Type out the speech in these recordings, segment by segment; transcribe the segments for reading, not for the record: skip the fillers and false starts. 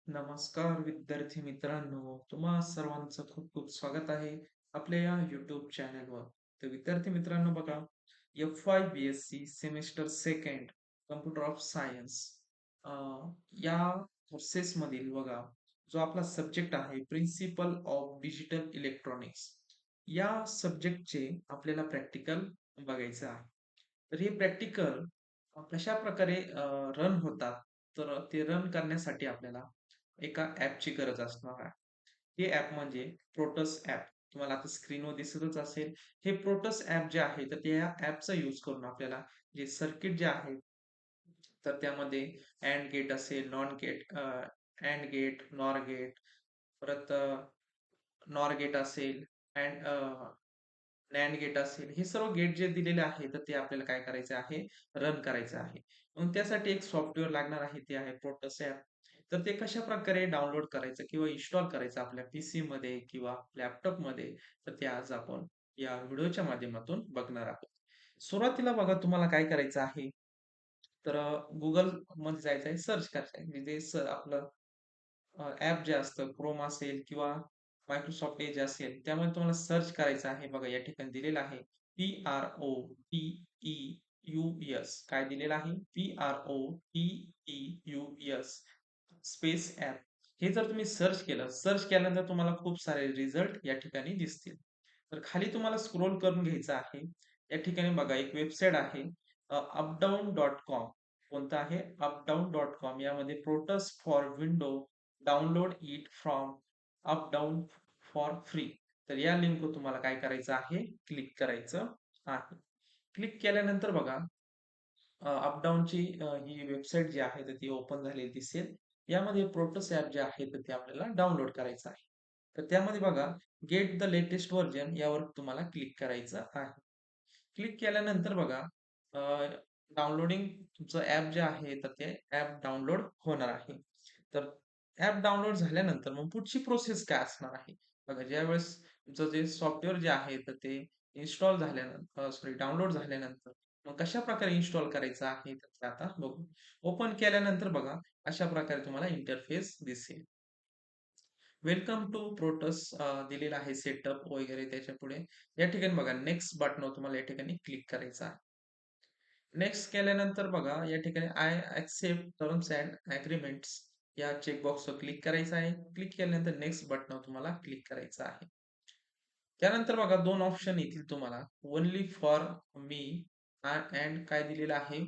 नमस्कार विद्यार्थी मित्रांनो, तुम्हा सर्वांचं खूप खूप स्वागत आहे आपल्या या YouTube चॅनलवर. तर विद्यार्थी मित्रांनो बघा, F5 BSc semester second computer of science या कोर्सेस मधील बघा, जो आपला सब्जेक्ट आहे प्रिन्सिपल ऑफ डिजिटल इलेक्ट्रॉनिक्स या सब्जेक्टचे आपल्याला प्रॅक्टिकल बघायचं आहे. तर हे प्रॅक्टिकल कशा प्रकारे रन होतात, तर ते रन करण्यासाठी आपल्याला एका ॲपची गरज असणार आहे. हे ॲप म्हणजे प्रोटस ॲप. तुम्हाला आता स्क्रीनवर दिसतच असेल. हे प्रोटस ॲप जे आहे, तर त्या ॲपचा यूज करून आपल्याला जे सर्किट जे आहे, तर त्यामध्ये अँड गेट असेल, non gate and gate, nor gate, परत नॉर गेट असेल, अँड NAND गेट असेल, हे सर्व गेट जे दिलेले आहे, तर ते आपल्याला काय करायचं आहे, रन करायचं आहे. मग त्यासाठी एक सॉफ्टवेअर लागणार आहे, ते आहे प्रोटोस ॲप. तर ते कशाप्रकारे डाउनलोड करायचं किंवा इन्स्टॉल करायचं आपल्या पीसीमध्ये किंवा लॅपटॉपमध्ये, तर ते आज आपण या व्हिडिओच्या माध्यमातून बघणार आहोत. सुरुवातीला बघा तुम्हाला काय करायचं आहे, तर Googleमध्ये जायचं आहे, सर्च करायचं आहे. म्हणजे आपलं ॲप जे असतं Chrome असेल किंवा Microsoft Edge असेल, त्यामध्ये तुम्हाला सर्च करायचं आहे. बघा या ठिकाणी दिलेलं आहे PROTEUS काय दिलेलं आहे? PROTEUS space app. हे जर तुम्ही सर्च केलं, सर्च केल्यानंतर तुम्हाला खूप सारे रिझल्ट या ठिकाणी दिसतील. तर खाली तुम्हाला स्क्रोल करून घ्यायचं आहे. या ठिकाणी बघा एक वेबसाईट आहे updown.com. कोणतं आहे? updown.com. यामध्ये प्रोटस for window download it from up down for free. तर या लिंकवर तुम्हाला काय करायचं आहे? क्लिक करायचं आहे. क्लिक केल्यानंतर बघा अपडाऊनची ही वेबसाईट जी आहे तर ती ओपन झालेली दिसेल. यामध्ये प्रोटोस ॲप जे आहे तर ते आपल्याला डाउनलोड करायचं आहे. तर त्यामध्ये बघा गेट द लेटेस्ट व्हर्जन यावर तुम्हाला क्लिक करायचं आहे. क्लिक केल्यानंतर बघा डाउनलोडिंग तुमचं ॲप जे आहे तर ते ॲप डाउनलोड होणार आहे. तर ॲप डाउनलोड झाल्यानंतर मग पुढची प्रोसेस काय असणार आहे? बघा ज्यावेळेस तुमचं जे सॉफ्टवेअर जे आहे तर ते इन्स्टॉल झाल्यानंतर सॉरी डाउनलोड झाल्यानंतर मग कशाप्रकारे इन्स्टॉल करायचं आहे तर ते आता बघू. ओपन केल्यानंतर बघा अशा प्रकारे तुम्हाला इंटरफेस दिसेल. वेलकम टू प्रोटोस दिलेलं आहे सेटअप वगैरे त्याच्यापुढे. या ठिकाणी बघा नेक्स्ट बटनावर तुम्हाला या ठिकाणी क्लिक करायचं आहे. नेक्स्ट केल्यानंतर बघा या ठिकाणी I accept terms and agreements या चेकबॉक्सवर क्लिक करायचं आहे. क्लिक केल्यानंतर नेक्स्ट बटनावर तुम्हाला क्लिक करायचं आहे. त्यानंतर बघा 2 ऑप्शन येतील तुम्हाला. ओन्ली फॉर मी अँड काय दिलेलं आहे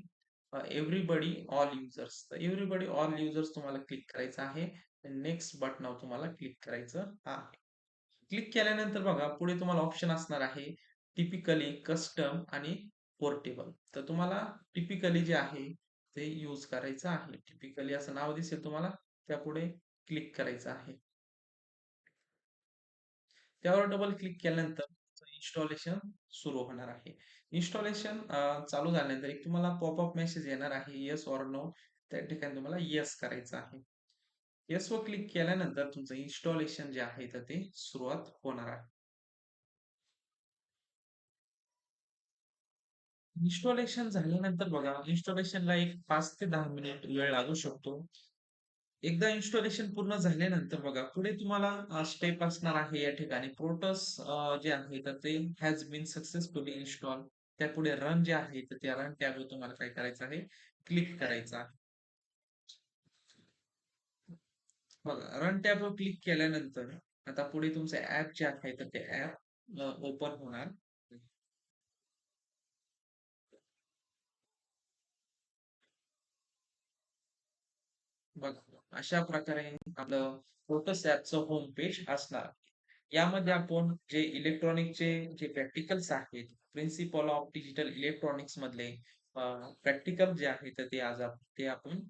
एव्हरीबडी ऑल युजर्स. तर एव्हरीबडी ऑल युजर्स तुम्हाला क्लिक करायचं आहे. नेक्स्ट बटनावर तुम्हाला क्लिक करायचं आहे. क्लिक केल्यानंतर बघा पुढे तुम्हाला ऑप्शन असणार आहे टिपिकली, कस्टम आणि पोर्टेबल. तर तुम्हाला टिपिकली जे आहे ते यूज करायचं आहे. टिपिकली असं नाव दिसेल तुम्हाला, त्यापुढे क्लिक करायचं आहे. त्यावर डबल क्लिक केल्यानंतर इन्स्टॉलेशन सुरू होणार आहे. इन्स्टॉलेशन चालू झाल्यानंतर एक तुम्हाला पॉपअप मेसेज येणार आहे येस ऑर नो. त्या ठिकाणी तुम्हाला येस करायचं आहे. येसवर क्लिक केल्यानंतर तुमचं इन्स्टॉलेशन जे आहे तर ते सुरुवात होणार आहे. इन्स्टॉलेशन झाल्यानंतर बघा, इन्स्टॉलेशनला एक 5 ते 10 मिनिट वेळ लागू शकतो. एकदा इन्स्टॉलेशन पूर्ण झाल्यानंतर बघा, पुढे तुम्हाला स्टेप असणार आहे या ठिकाणी प्रोटोस जे आहे तर ते हॅज बीन सक्सेसफुली इन्स्टॉल. त्यापुढे रन जे आहे तर त्या रन टॅबवर तुम्हाला काय करायचं आहे, क्लिक करायचं आहे. बघा रन टॅबवर क्लिक केल्यानंतर आता पुढे तुमचे ॲप जे आहे तर ते ॲप ओपन होणार. बघा, अशा प्रकारे आपलं फोटोस ॲपचं होम पेज असणार. यामध्ये आपण जे इलेक्ट्रॉनिकचे जे प्रॅक्टिकल्स आहेत, प्रिन्सिपल ऑफ डिजिटल इलेक्ट्रॉनिक्स मधले प्रॅक्टिकल जे आहे तर ते आपण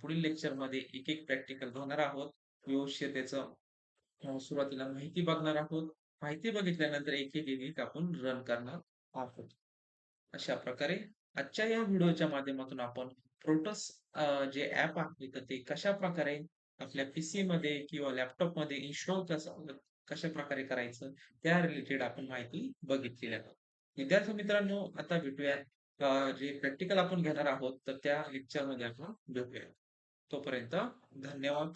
पुढील लेक्चरमध्ये एक-एक प्रॅक्टिकल घेणार आहोत. व्यवस्थित त्याचं सुरुवातीला माहिती बघणार आहोत. माहिती बघितल्यानंतर एक-एक आपण रन करणार आहोत. अशा प्रकारे आजच्या या व्हिडिओच्या माध्यमातून आपण प्रोटोस जे ॲप आहे तर ते कशाप्रकारे आपल्या पीसीमध्ये किंवा लॅपटॉपमध्ये इन्स्टॉल कशाप्रकारे करायचं त्या रिलेटेड आपण माहिती बघितलेली आहे. विद्यार्थी मित्रांनो आता भेटूया जे प्रॅक्टिकल आपण घेणार आहोत तर त्या लेक्चरमध्ये आपण भेटूया. तोपर्यंत धन्यवाद.